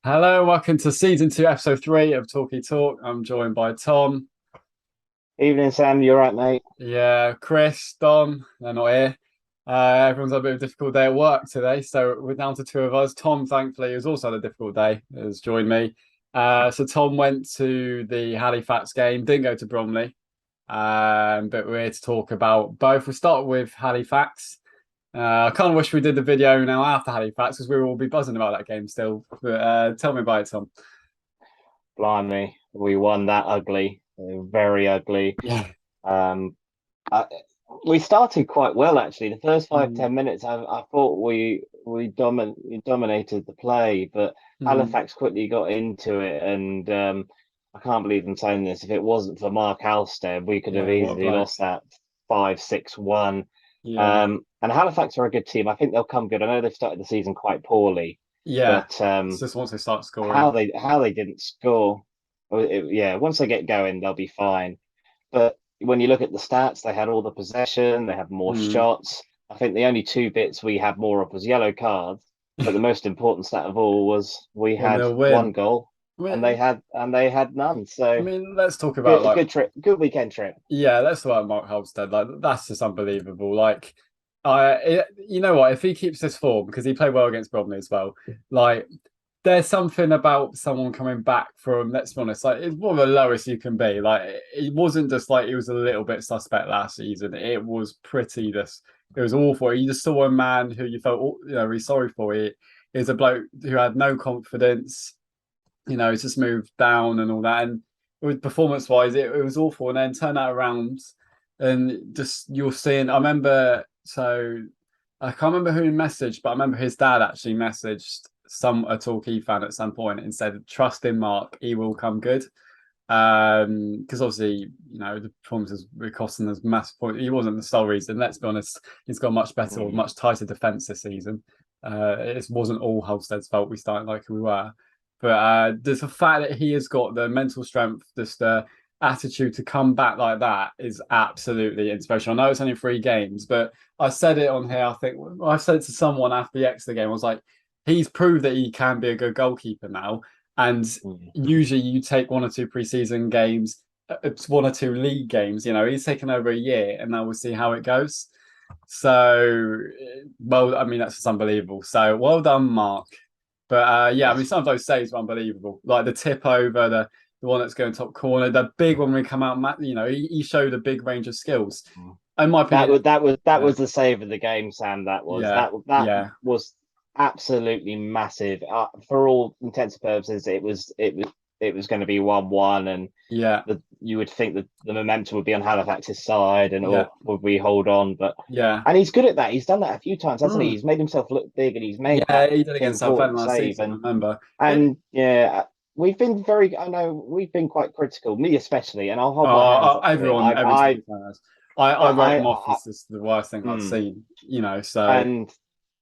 Hello, welcome to season 2, episode 3 of Talkie Talk. I'm joined by Tom. Evening, Sam. You are right, mate? Yeah, Chris, Dom, they're not here. Everyone's had a bit of a difficult day at work today, so we're down to two of us. Tom, thankfully, who's also had a difficult day, has joined me. So Tom went to the Halifax game, didn't go to Bromley, but we're here to talk about both. We'll start with Halifax. I kind of wish we did the video now after Halifax because we will all be buzzing about that game still. But tell me about it, Tom. Blimey, we won that ugly, very ugly. Yeah. Um, I, we started quite well actually. The first five Mm, 10 minutes, I thought we dominated the play, but mm. Halifax quickly got into it, and I can't believe I'm saying this. If it wasn't for Mark Halstead, we could have Yeah, what a easily bloke. lost that 5-6-1. Yeah. And Halifax are a good team. I think they'll come good. I know they've started the season quite poorly, Yeah. but It's just once they start how scoring. they didn't score. Well, yeah, once they get going, they'll be fine. But when you look at the stats, they had all the possession, they had more Mm. shots. I think the only two bits we had more of was yellow cards. But the most important stat of all was we One had nil one win. goal I and mean, they had none. I So mean, let's talk about good like, good trip, good weekend trip. yeah, let's talk about Mark Halstead. Like, that's just unbelievable. Like, you know what? If he keeps this form, because he played well against Bromley as well, like, there's something about someone coming back from, let's be honest, like it's one of the lowest you can be. Like it wasn't just like he was a little bit suspect last season. It was pretty just it was awful. You just saw a man who you felt really sorry for. He is a bloke who had no confidence, he's just moved down and all that. And with performance wise, it was awful. And then turn that around and just you're seeing I remember I can't remember who messaged, but I remember his dad actually messaged a Torquay fan at some point and said, "Trust in Mark, he will come good." Because obviously, the performances were costing us massive point. He wasn't the sole reason. Let's be honest, he's got much better or Mm. much tighter defence this season. It wasn't all Halstead's fault. We started like we were, but there's the fact that he has got the mental strength, just the attitude to come back like that is absolutely inspirational. I know it's only 3 games, but I said it on here. I think I said it to someone after the Exeter game. I was like, he's proved that he can be a good goalkeeper now. And Mm. usually you take 1 or 2 preseason games, 1 or 2 league games. He's taken over a year, and now we'll see how it goes. So, well, I mean, that's just unbelievable. So, well done, Mark. But yeah, I mean, Yes. some of those saves were unbelievable. Like the tip over, the one that's going top corner, the big one when we come out. He showed a big range of skills. Mm. In my opinion, That yeah, was the save of the game, Sam. That was yeah, that yeah, was absolutely massive. For all intents and purposes, it was going to be 1-1, and yeah, you would think that the momentum would be on Halifax's side, and yeah, or would we hold on? But yeah. and he's good at that. He's done that a few times, hasn't he? Mm. He's made himself look big, and he's made Yeah, that he did against Southend important last save. season. I And remember. and yeah, we've been very. I know we've been quite critical, me especially, and I'll hold my hands up to it. Every Tory fan has. I wrote him off I as just the worst thing I've mm, seen. So and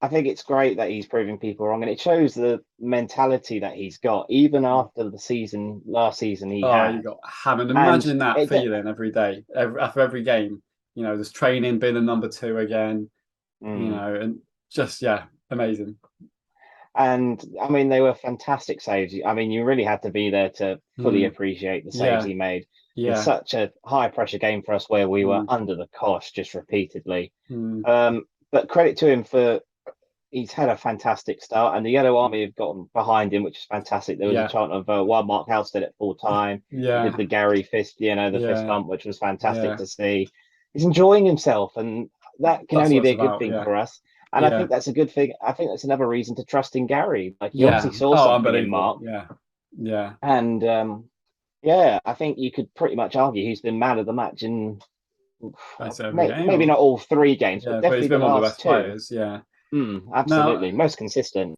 I think it's great that he's proving people wrong, and it shows the mentality that he's got, even after the season last season he oh, you had. got hammered. And Imagine that it, feeling every day, after every game. There's training, being a number two again. mm, And just yeah, amazing. and I mean, they were fantastic saves. I mean, you really had to be there to fully Mm, appreciate the saves yeah, he made in yeah. such a high pressure game for us, where we were Mm, under the cosh just repeatedly. mm, But credit to him for he's had a fantastic start, and the Yellow Army have gotten behind him, which is fantastic. There was a yeah, chant of "One Mark Halstead" at full time. He did yeah, the Gary fist, the fist yeah, bump, which was fantastic yeah. to see. He's enjoying himself, and that can That's only what be it's a good about. thing Yeah, for us. And I yeah, think that's a good thing. I think that's another reason to trust in Gary. Like he yeah. obviously saw Oh, something in unbelievable. Mark, Yeah, yeah. and yeah, I think you could pretty much argue he's been man of the match in That's every maybe game. not all 3 games, but Yeah, but he's definitely the been one of the last best two. players. Yeah. Now, Absolutely, most consistent.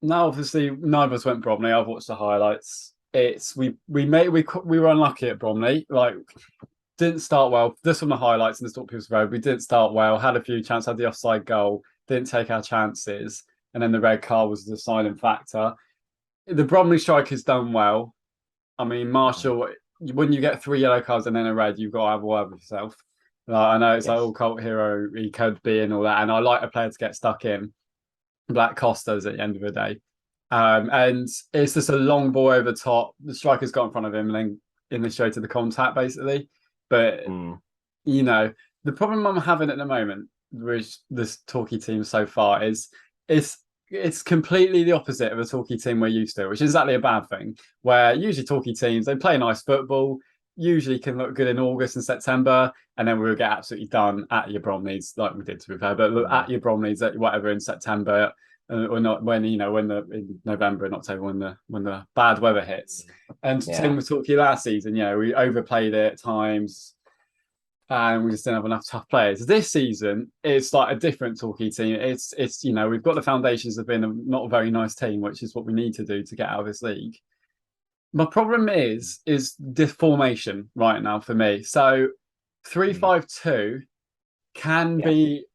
now, obviously, neither of us went Bromley. I've watched the highlights. It's we were unlucky at Bromley. Like, didn't start well. This from the highlights and the Talk People's Road. We didn't start well. Had a few chances. Had the offside goal. Didn't take our chances, and then the red card was the deciding factor. The Bromley strikers done well. I mean, Marshall. When you get 3 yellow cards and then a red, you've got to have a word with yourself. Like, I know it's like Yes. all cult hero he could be and all that, and I like a player to get stuck in. Black Costas at the end of the day. And it's just a long ball over the top. The striker's got in front of him and then initiated the contact basically. But Mm. you know, the problem I'm having at the moment with this Torquay team so far is it's it's completely the opposite of a Torquay team we're used to, which is exactly a bad thing. Where usually Torquay teams they play nice football, usually can look good in August and September, and then we'll get absolutely done at your Bromleys like we did to be fair, but Mm. at your Bromleys at whatever in September. Or not when when the in November and October when the bad weather hits, and same Yeah. with Torquay last season. We overplayed it at times and we just didn't have enough tough players. This season, it's like a different Torquay team. It's we've got the foundations of being a not a very nice team, which is what we need to do to get out of this league. My problem is this formation right now for me. So three Mm. five two can Yeah. be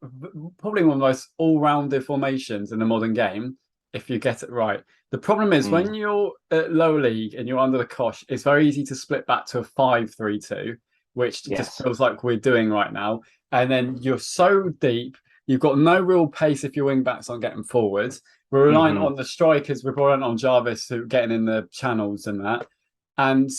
probably one of the most all-rounded formations in the modern game if you get it right. The problem is Mm. when you're at lower league and you're under the cosh, it's very easy to split back to a 5-3-2, which just Yes. feels like we're doing right now. And then you're so deep, you've got no real pace if your wing backs aren't getting forward. We're relying Hmm. on the strikers, we're relying on Jarvis who getting in the channels and that. And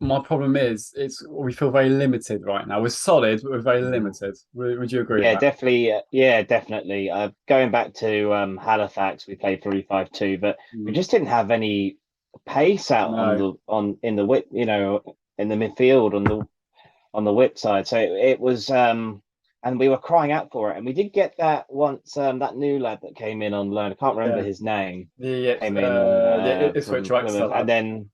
my problem is it's we feel very limited right now. We're solid, but we're very Mm. limited. Would you agree with Yeah, that? definitely. Yeah, definitely. Going back to Halifax, we played 3-5-2, but we Mm. just didn't have any pace out on No. the on in the whip, in the midfield on the whip side. So it was and we were crying out for it. And we did get that once that new lad that came in on loan. I can't remember Yeah. his name. Came in The Ipswich from right Plymouth. And lad. then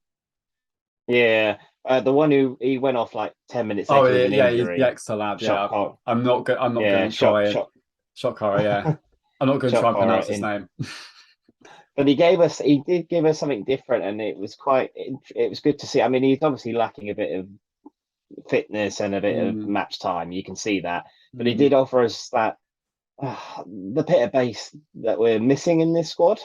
yeah, the one who he went off like 10 minutes Oh later with yeah, an yeah, he's the injury. extra lad. Shot Yeah, call. I'm not good. I'm not going Yeah, to try it. shot Shot Cara, yeah. I'm not going to try shot and caller pronounce his in. name. But he did give us something different, and it was good to see. I mean, he's obviously lacking a bit of fitness and a bit of Mm, match time. You can see that, but he mm, did offer us that the bit of base that we're missing in this squad,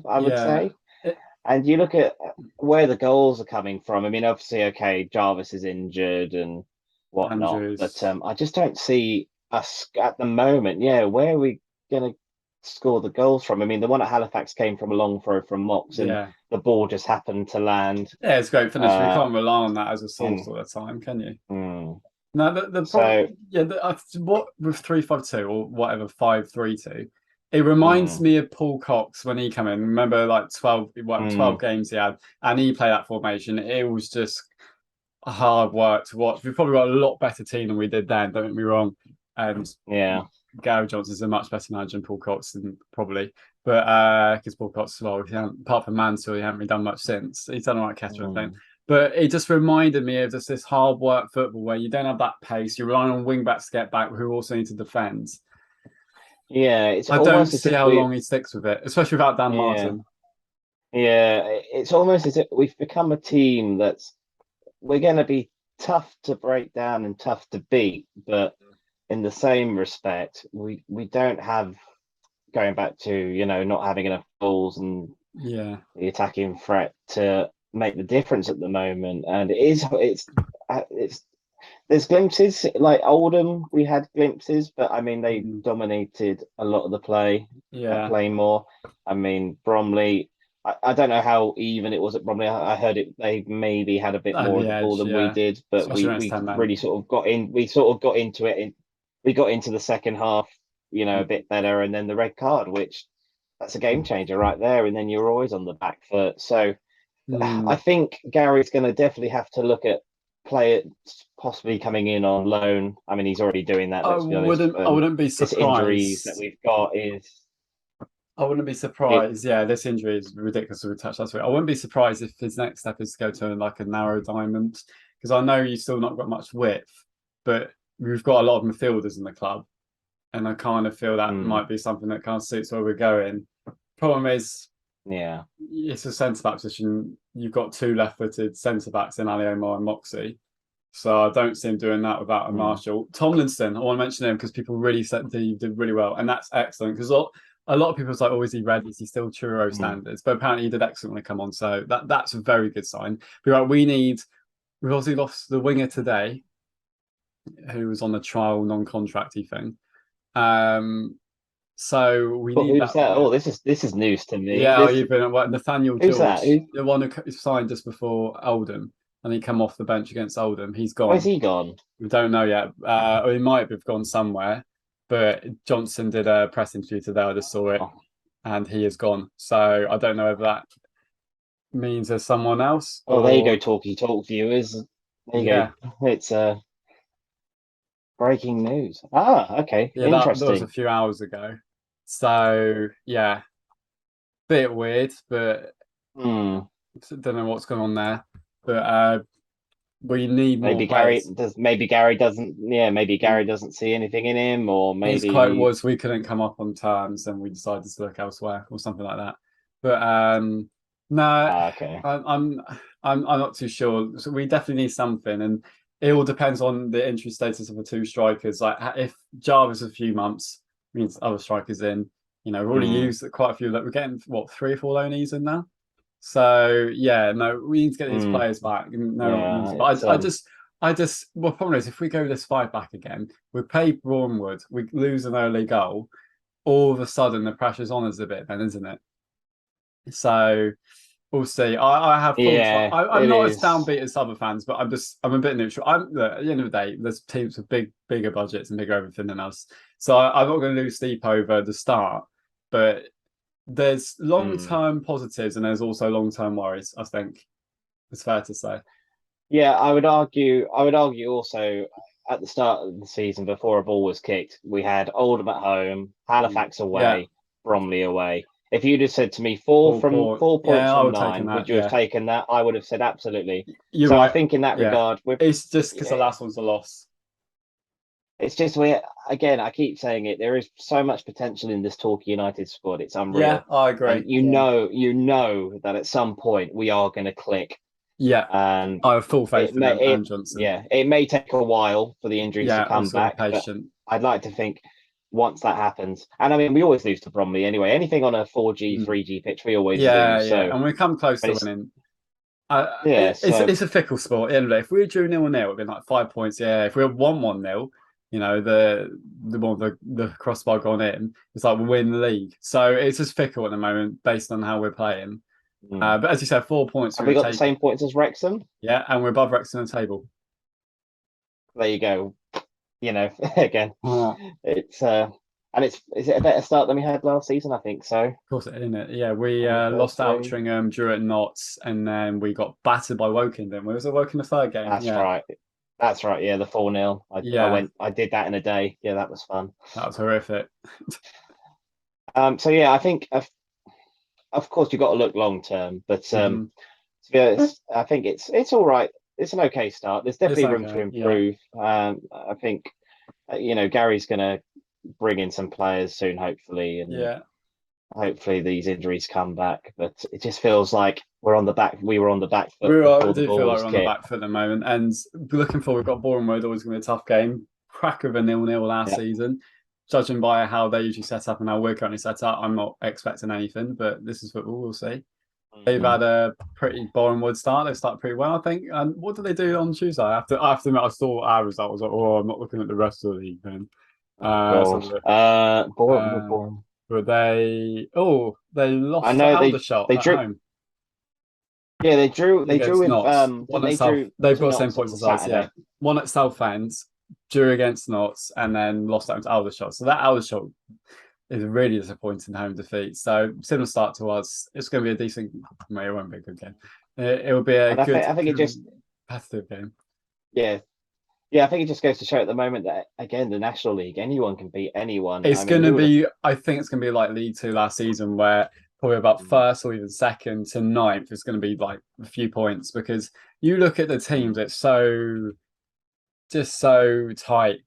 I would yeah. say. It, And you look at where the goals are coming from. I mean, obviously, okay, Jarvis is injured and whatnot, but Andrews. I just don't see us at the moment. Yeah, where are we going to score the goals from? I mean, the one at Halifax came from a long throw from Mox, and Yeah. the ball just happened to land. Yeah, it's a great finish. You Uh, can't rely on that as a source and all the time, can you? mm, No, the problem, so yeah, what with 3-5-2 or whatever 5-3-2, it reminds mm, me of Paul Cox when he came in. Remember, like 12 mm, games he had, and he played that formation. It was just hard work to watch. We've probably got a lot better team than we did then. Don't get me wrong. And yeah, Gary Johnson's a much better manager than Paul Cox, probably. But because Paul Cox, well, apart from Mansell, he hasn't really done much since. He's done all right, Ketter, I think. mm, But it just reminded me of just this hard work football where you don't have that pace. You're relying on wing backs to get back who also need to defend. yeah. It's I don't almost as see if how long he sticks with it, especially without Dan yeah, Martin. yeah. It's almost as if we've become a team that's we're going to be tough to break down and tough to beat, but in the same respect, we don't have going back to not having enough balls and Yeah. the attacking threat to make the difference at the moment. And it's there's glimpses like Oldham, we had glimpses, but I mean they Mm. dominated a lot of the play at Yeah. Playmore. I mean Bromley. I don't know how even it was at Bromley. I heard it. They maybe had a bit And more the of the ball edge, than we yeah. did, but Especially when it's we 10 men. really sort of got in. We sort of got into it. We got into the second half, a Mm. bit better, and then the red card, which that's a game changer right there. And then you're always on the back foot. So I Mm. think Gary's going to definitely have to look at players possibly coming in on loan. I mean, he's already doing that. Let's be honest. I wouldn't be This injuries that surprised. we've got is I wouldn't be it. surprised. Yeah, this injury is ridiculous. We touched last week. I wouldn't be surprised if his next step is to go to like a narrow diamond because I know you've still not got much width, but we've got a lot of midfielders in the club, and I kind of feel that Mm, might be something that kind of suits where we're going. Problem is, yeah. it's a centre back position. You've got two left-footed centre backs in Ali Omar and Moxie. So I don't see him doing that without a Mm, Marshall. Tomlinson, I want to mention him because people really said he did really well, and that's excellent because a lot of people was like, "Oh, is he ready? Is he still Truro mm, standards?" But apparently, he did excellent when he come on. So that's a very good sign. But right, we've obviously lost the winger today, who was on the trial non-contracty thing. Um, So we Well, need who's that. that? Oh, this is news to me. Yeah, you've been at Nathaniel Who's that? George, the one who signed just before Oldham, and he come off the bench against Oldham. He's Where's gone. he gone? We don't know yet. Or he might have gone somewhere, but Johnson did a press interview today. I just saw it, Oh, and he is gone. So I don't know if that means there's someone else oh, there you go, or talky talk viewers. There you yeah, go. It's breaking news. Ah, okay, yeah. That was a interesting. few hours ago. So yeah, bit weird, but Hmm. don't know what's going on there. But we need more players. Maybe Gary doesn't. Yeah, maybe Gary doesn't see anything in him, or His quote maybe. was, "We couldn't come up on terms, and we decided to look elsewhere," or something like that. But no, Ah, okay. I'm not too sure. So we definitely need something, and it all depends on the injury status of the two strikers. Like if Jarvis a few months means other strikers in. You know, we've already Hmm. used quite a few. That we're getting what 3 or 4 loanees in now. So yeah, no, we need to get these Hmm. players back. No, Yeah, but it's well, problem is if we go this 5 back again, we play Broadwood, we lose an early goal. All of a sudden, the pressure's on us a bit, then, isn't it? So we'll see. I have thoughts. yeah, I'm it not as is. downbeat as other fans, but I'm a bit neutral. Look, at the end of the day, there's teams with bigger budgets and bigger everything than us. So I'm not going to lose sleep over the start, but there's long Hmm. term positives and there's also long term worries. I think it's fair to say. Yeah, I would argue. I would argue also at the start of the season, before a ball was kicked, we had Oldham at home, Halifax Yeah, away, Bromley away. If you'd have said to me four full from port. 4 points Yeah, I from would have taken 9, would that. you have Yeah, taken that? I would have said absolutely. you're So I right. think in that Yeah, regard, it's just because the yeah, last one's a loss. it's just we again. I keep saying it. There is so much potential in this Torquay United squad. It's Yeah, unreal, I and agree. Yeah, you know that at some point we are going to click. yeah, And I have full it faith in may them and Johnson. yeah, it may take a while for the injuries to Yeah, come also got to be back, but patient. I'd like to think once that happens, and I mean we always lose to Bromley anyway. Anything on a 4G, Mm. 3G pitch, we always Yeah, lose. yeah, So, and we come close but to it's winning. yeah, so It's a fickle sport. At the end of the day, if we drew 0-0, it'd been like 5 points. Yeah, if we had 1-1-0, you know, the crossbar gone in, it's like we win the league. So it's just fickle at the moment based on how we're playing. hmm. But as you said, 4 points, Have we're we going got to the take same it. points as Wrexham? Yeah, and we're above Wrexham on the table. There you go. You know, again, Oh, it's and it's is it a better start than we had last season? I think so. of course, it isn't it? Yeah, we On the lost first out three. Tringham, drew at Notts, and then we got battered by Woking. Then we was a Woking the third game. That's Yeah, right. That's right. Yeah, the 4-0. yeah, I did that in a day. Yeah, that was fun. that was horrific. So yeah, I think of course you've got to look long term, but Hmm. to be honest, I think it's all right. It's an okay start. There's It's definitely room to okay. Yeah, improve. I think Gary's going to bring in some players soon, hopefully, and yeah. hopefully these injuries come back. But it just feels like we were on the back foot I before the do ball feel like was we're on the kicked. back foot at the moment, and looking forward, we've got Bournemouth, always going to be a tough game. Crack of a 0-0 last Yeah. season. Judging by how they usually set up and how we're currently set up, I'm not expecting anything, but this is football. We'll see. They've Mhm. had a pretty Bournemouth start. They've started pretty well, I think. And what did they do on Tuesday? I have to admit, I saw our result. I was like, oh, I'm not looking at the rest of the league then. Oh Let's have God. a look. Bournemouth, Uh, Bournemouth. but they I lost to know Aldershot they at drew. home Yeah, they drew against with Notts. didn't One at they South. drew They've to got the same Notts points on as us. Yeah, Saturday? one at Southend, drew against Notts, and then lost out to Aldershot. So that Aldershot is a really disappointing home defeat. So similar start to us. It's going to be a decent. Well, it won't be a good game. It will be a And good I think it just competitive game. yeah, yeah, I think it just goes to show at the moment that again the National League, anyone can beat anyone. It's I mean, going to who would have? be. I think it's going to be like League Two last season, where probably about first or even second to ninth is going to be like a few points because you look at the teams. It's so tight.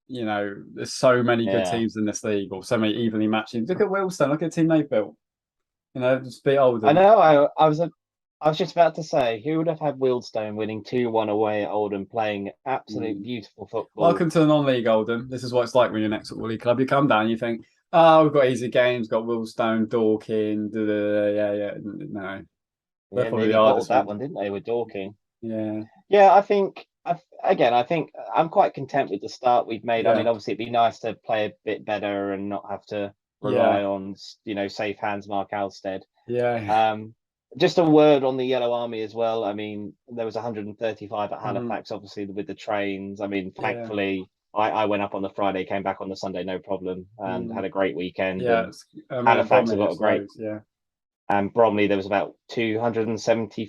You know, there's so many good Yeah, teams in this league, or so many evenly matched teams. Look at Wilson. Look at the team they built. You know, just beat I Oldham. know. I was just about to say, who would have had Wildstone winning 2-1 away at Oldham, playing absolute Mm. beautiful football? Welcome to the non-league Oldham. This is what it's like when you're next football league club. You come down, you think, oh, we've got easy games, got Willstone, Dorking, yeah, yeah. No, they're Yeah, probably the nearly hardest bottled that one. one, didn't they, with Dorking? Yeah. Yeah, I think again, I think I'm quite content with the start we've made. I Yeah, mean, obviously, it'd be nice to play a bit better and not have to yeah, rely on, safe hands Mark Alstead. yeah. Um, just a word on the Yellow Army as well. I mean, there was 135 at Mhm. Halifax, obviously with the trains. I mean, Yeah. thankfully, I went up on the Friday, came back on the Sunday, no problem, and Mm. had a great weekend. Yeah, And I mean, at Halifax have Bromley, got a it's great, loads. Yeah, and Bromley there was about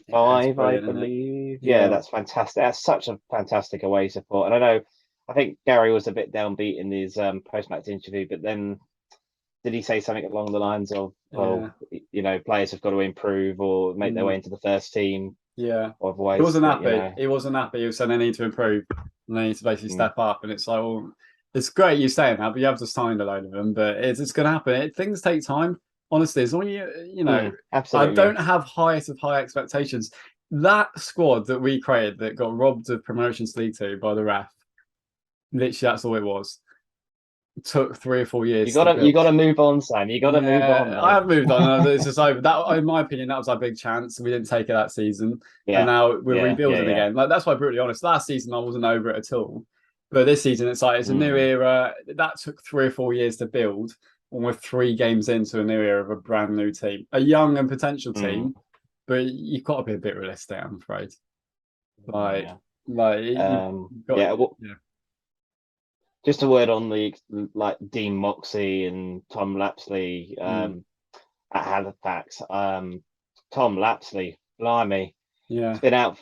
yeah, it's 275, I brilliant, isn't it? believe. Yeah, Yeah, that's fantastic. That's such a fantastic away support. And I think Gary was a bit downbeat in his post-match interview, but then did he say something along the lines of, yeah, well, players have got to improve or make their way mm, into the first team, yeah. or He otherwise, wasn't happy. He wasn't happy. He was saying they need to improve and they need to basically mm, step up. And it's like, well, it's great you saying that, but you have to sign a load of them. But it's going to happen. Things take time. Honestly, as long as I absolutely. don't have highest of high expectations. That squad that we created that got robbed of Promotions League 2 by the ref, literally, that's all it was. It took 3 or 4 years to You build. gotta move on, Sam. You gotta move on, Yeah, I mate. have moved on. It's just over. That, in my opinion, that was our big chance. We didn't take it that season, and Yeah, now we're yeah, yeah, rebuilding yeah. again. Like that's why, brutally honest, last season I wasn't over it at all, but this season it's like it's a new Mm, era. That took 3 or 4 years to build, and we're 3 games into a new era of a brand new team, a young and potential mm, team. But you've got to be a bit realistic, I'm afraid. Like, yeah. you've got, Yeah. Well, yeah, just a word on the like Dean Moxey and Tom Lapsley mm, at Halifax. Tom Lapsley, blimey, he's yeah, been out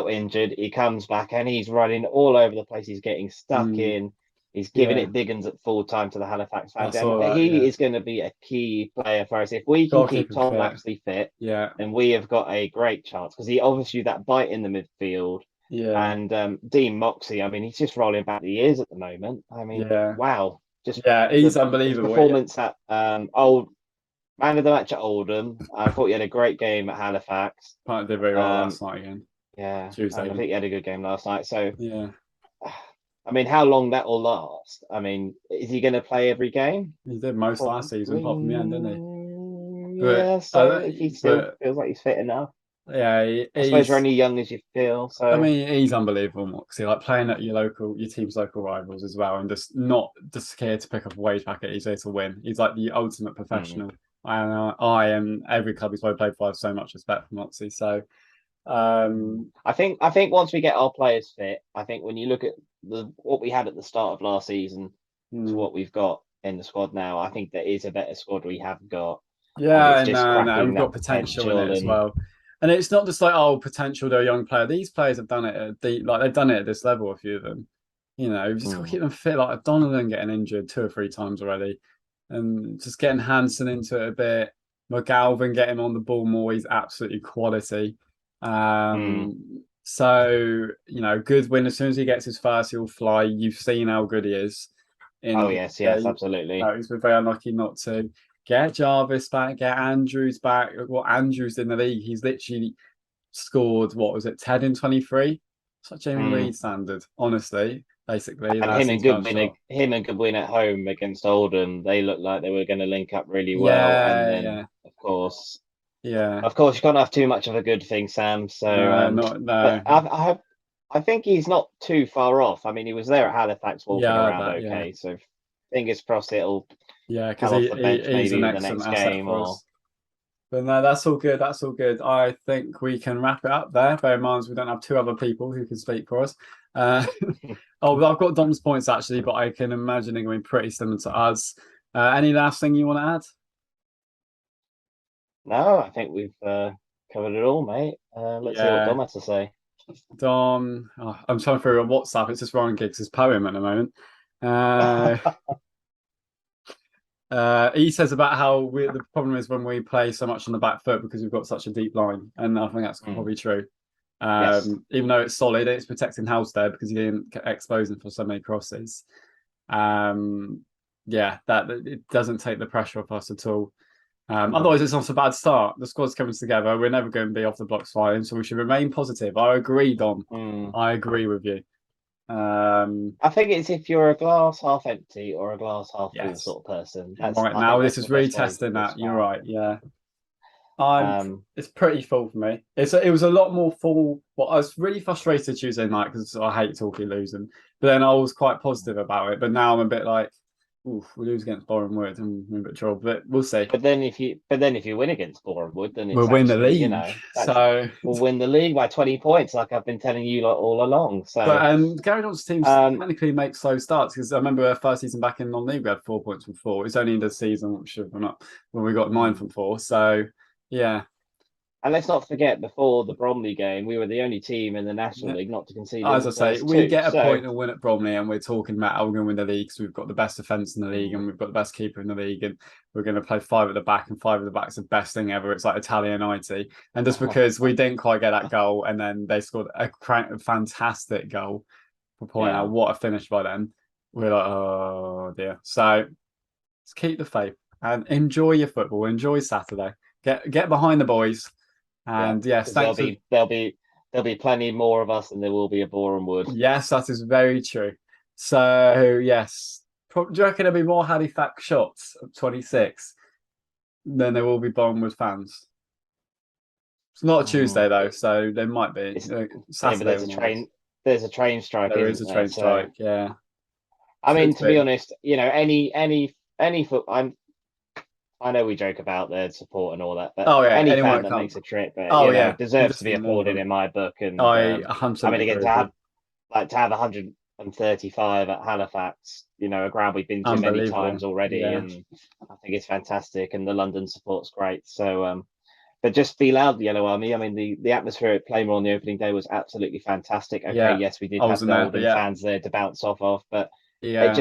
injured. He comes back and he's running all over the place. He's getting stuck mm, in. He's giving yeah. it big uns at full time to the Halifax I fans, and saw that. he Yeah, is going to be a key player for us if we can gotta keep keep him Tom fit. Lapsley fit. Yeah, Then we have got a great chance because he obviously that bite in the midfield. yeah. And Dean Moxey, I mean, he's just rolling back the years at the moment. I mean, Yeah, wow, just yeah, he's his unbelievable. Yeah, performance at old man of the match at Oldham. I thought he had a great game at Halifax. Pint did very well Um, last night again, yeah, Tuesday and I again. think he had a good game last night. So, Yeah, I mean, how long that will last? I mean, is he going to play every game? he did most last season, apart from the end, didn't he? Probably. But Yeah. So if he still but feels like he's fit enough, yeah, I suppose you're he's. only young as you feel. I So, mean, he's unbelievable, Moxie. Like playing at your team's local rivals as well, and just not just scared to pick up a wage packet. He's there to win. He's like the ultimate hmm. professional. I am every club he's played for. I have so much respect for Moxie. So, um, I think once we get our players fit, I think when you look at what we had at the start of last season to hmm. what we've got in the squad now, I think there is a better squad we have got, and it's Yeah, just no, cracking we've got that potential in it potential. as And well. And it's not just like, oh, potential, they're a young player. These players have done it like they've done it at this level, a few of them. We've just got to mm, keep them fit. Like Donovan getting injured 2 or 3 times already. And just getting Hansen into it a bit. McGalvin getting on the ball more, he's absolutely quality. mm. Good win. As soon as he gets his first, he'll fly. You've seen how good he is Oh in yes, yes, game. absolutely. No, he's been very unlucky not to get Jarvis back, get Andrews back. Well, Andrews in the league, he's literally scored, what was it, 10 in 23? Such Jamie Mm. Reed standard, honestly. Basically, And that's his first shot. Him and Goodwin at home against Oldham, they looked like they were going to link up really well. And Yeah, then, yeah, yeah. of course, you can't have too much of a good thing, Sam. So, No, not but no. I think he's not too far off. I mean, he was there at Halifax walking Yeah, around that yeah, okay. So fingers crossed it'll yeah, because come off the bench he's an maybe the excellent next asset game for or us. But no, that's all good. That's all good. I think we can wrap it up there. Bear in mind, we don't have 2 other people who can speak for us. Uh, oh, I've got Dom's points actually, but I can imagine it going to be pretty similar to us. Any last thing you want to add? no, I think we've covered it all, mate. Let's see what Yeah, Dom has to say. Dom. Oh, I'm trying through a WhatsApp. It's just Ryan Giggs' poem at the moment. Uh, he says about how the problem is when we play so much on the back foot because we've got such a deep line, and I think that's Mm, probably true. yes. Even though it's solid, it's protecting House there because he didn't expose him for so many crosses. Um, yeah, that it doesn't take the pressure off us at all. Mm, Otherwise, it's not a bad start. The squad's coming together. We're never going to be off the blocks fighting, so we should remain positive. I agree, Dom. mm. I agree with you. Um, I think it's if you're a glass half empty or a glass half full yes. sort of person. Right I think now, this that's the is really best way testing to that. You're describe right. it. Yeah. It's pretty full for me. It was a lot more full. Well, I was really frustrated Tuesday night because I hate talking losing, but then I was quite positive about it. But now I'm a bit like, oof, we lose against Boreham Wood and we're a bit of trouble. But we'll see. But then if you win against Boreham Wood, then We'll it's win the actually, league. So we'll win the league by 20 points, like I've been telling you like, all along. So, but Gary Johnson's teams technically make slow starts because I remember our first season back in non-league we had 4 points from four. It's only in the season which we're not when we got 9 from 4. So yeah. and let's not forget, before the Bromley game, we were the only team in the National Yeah. League not to concede in As I the say, first we two. get a So, point and win at Bromley, and we're talking about how we're going to win the league because we've got the best defence in the league and we've got the best keeper in the league, and we're going to play five at the back, and five at the back's the best thing ever. It's like Italian 90. And just because we didn't quite get that goal, and then they scored a fantastic goal for point out, what a finish by them. We're like, oh dear. So let's keep the faith and enjoy your football. Enjoy Saturday. Get behind the boys. And yes, thanks. There'll be plenty more of us than there will be at Boreham Wood. Yes, that is very true. So yes, do you reckon there'll be more Halifax shots of 26 than there will be Bournemouth fans? It's not a Tuesday though, so there might be. Saturday. But there's a train. There's a train strike. There is a train strike. Yeah. I mean, to be honest, any foot. I know we joke about their support and all that, but any fan that makes a trip, deserves to be applauded in my book. And I mean, again, to have 135 at Halifax, a ground we've been to many times already, and I think it's fantastic. And the London support's great. So, but just be loud, the Yellow Army. I mean, the atmosphere at Playmore on the opening day was absolutely fantastic. Okay, yes, we did have the Oldham fans there to bounce off of, but it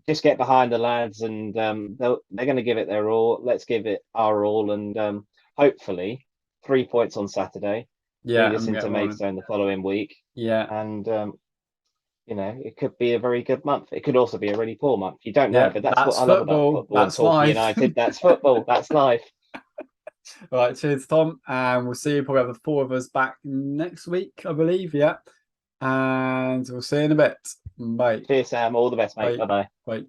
just get behind the lads, and they're going to give it their all. Let's give it our all, and hopefully 3 points on Saturday. Yeah, lead us into Maidstone the following week. Yeah, and it could be a very good month. It could also be a really poor month. You don't know, but that's what I love about football. That's life. United. That's football. That's life. All right, cheers, Tom, and we'll see you. Probably have the four of us back next week, I believe. Yeah, and we'll see you in a bit. Bye. Cheers, Sam. All the best, mate. Bye-bye. Bye.